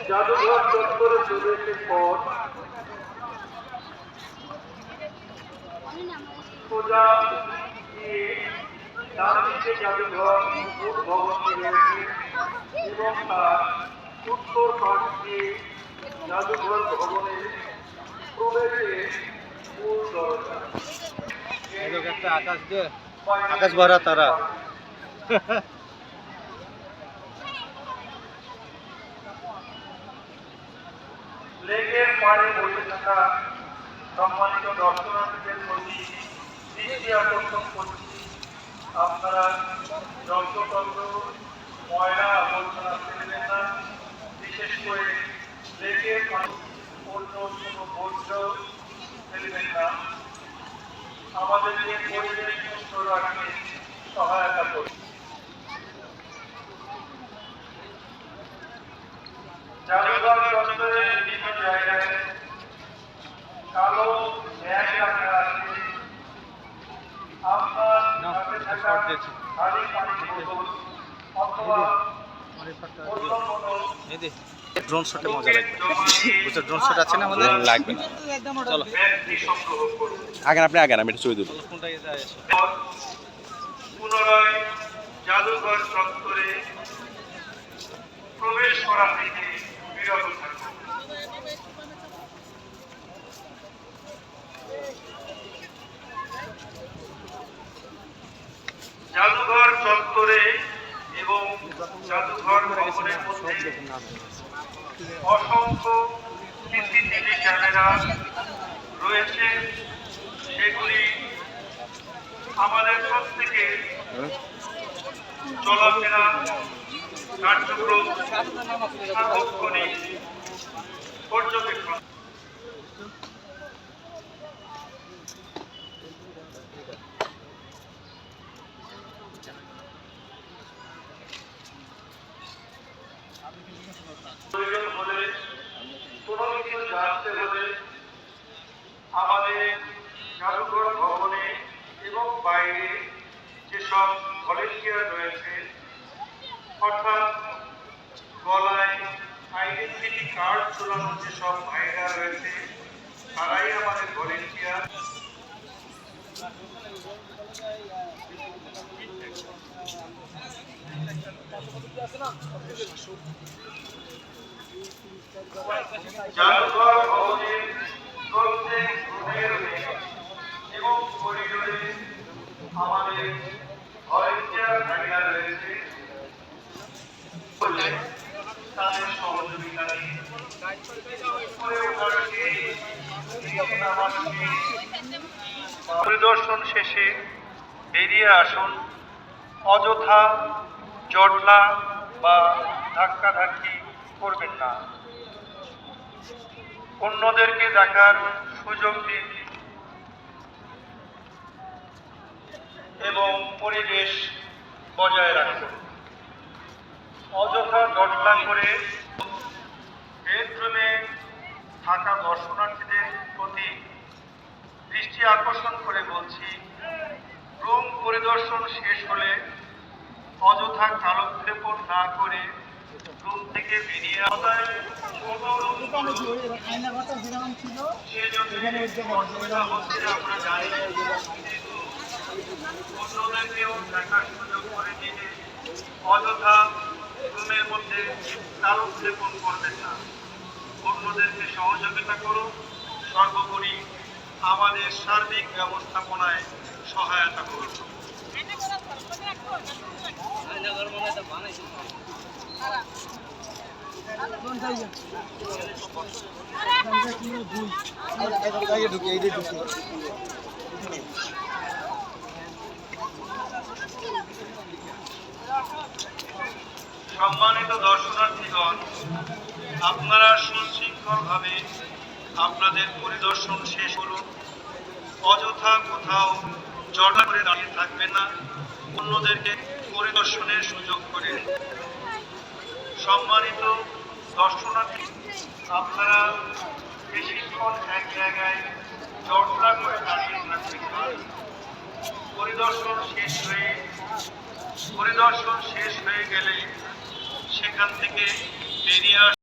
জাদুঘর চত্বরে প্রবেশের পর সোজা গিয়ে ডান দিকে জাদুঘর মূল ভবনটি রয়েছে এবং তার উত্তর পাশ দিয়ে জাদুঘর ভবনের প্রবেশের মূল দরজা। আকাশ ভরা তারা। লেকের পাড়ে বসে থাকা সম্মানিত দর্শনার্থীদের প্রতি দৃষ্টি আকর্ষণ করছি, আপনারা যন্ত্রতন্ত্র ময়লা আবর্জনা ফেলবেন না, বিশেষ করে লেকের পাড়ে অন্য কোনো বর্জ্য ফেলবেন না। আমাদেরকে পরিবেশ সুস্থ রাখতে সহায়তা করুন। জাদুঘর চত্বরের বিভিন্ন জায়গায় কালো ব্যাগ রাখা আছে। আপনার হাতে থাকা খালি পানির বোতল অথবা ড্রোন শটে মজা লাগবে। বুঝছো ড্রোন শট আছে না আমাদের? লাগবে না, চলো আগে আপনি আগে আমি একটু ছবি তুলব। পুনরায় জাদুঘর চত্বরে প্রবেশ করা থেকে বিরত থাকুন। জাদুঘর চত্বরে এবং জাদুঘর ভবনের মধ্যে অসংখ্য সিসিটিভি ক্যামেরা রয়েছে। সেগুলি আমাদের প্রত্যেকের চলাফেরা কার্যক্রম সার্বক্ষণিক পর্যবেক্ষণ। প্রয়োজন হলে কোনো কিছু জানতে হলে আমাদের জাদুঘর ভবনে এবং বাইরে যেসব ভলেন্টিয়ার রয়েছে, অর্থাৎ গলায় আইডেন্টিটি কার্ড ঝোলানোর যেসব ভাইরা রয়েছে, তারাই আমাদের ভলেন্টিয়ার। জাদুঘর ভবনের প্রত্যেক রুমের এবং করিডোরে আমাদের ভলেন্টিয়ার ভাইরা রয়েছে। তাদের সহযোগিতা নিয়ে পরিদর্শন শেষে বেরিয়ে আসুন। অযথা জটলা বা ধাক্কাধাক্কি করবেন না। অন্যদেরকে দেখার সুযোগ দিন এবং পরিবেশ বজায় রাখুন। অযথা জটলা করে বেডরুমে থাকা দর্শনার্থীদের প্রতি দৃষ্টি আকর্ষণ করে বলছি, রুম পরিদর্শন শেষ হলে অযথা কালক্ষেপণ না করে রুম থেকে বেরিয়ে আসায় আমরা জানি। অন্যদেরকেও দেখার সুযোগ করে দিলে অযথা রুমের মধ্যে কালক্ষেপণ করবেন না। অন্যদেরকে সহযোগিতা করুন। সর্বোপরি আমাদের সার্বিক ব্যবস্থাপনায় সহায়তা করুন। সম্মানিত দর্শনার্থীগণ, আপনারা সুশৃঙ্খলভাবে আপনাদের পরিদর্শন শেষ করুন। অযথা কোথাও জটলা করে দাঁড়িয়ে থাকবেন না। অন্যদেরকে পরিদর্শনের সুযোগ করে। সম্মানিত দর্শনার্থী, আপনারা বেশিক্ষণ এক জায়গায় জটলা করে দাঁড়িয়ে থাকবেন না। পরিদর্শন শেষ হয়ে গেলে সেখানে সেখান থেকে বেরিয়ে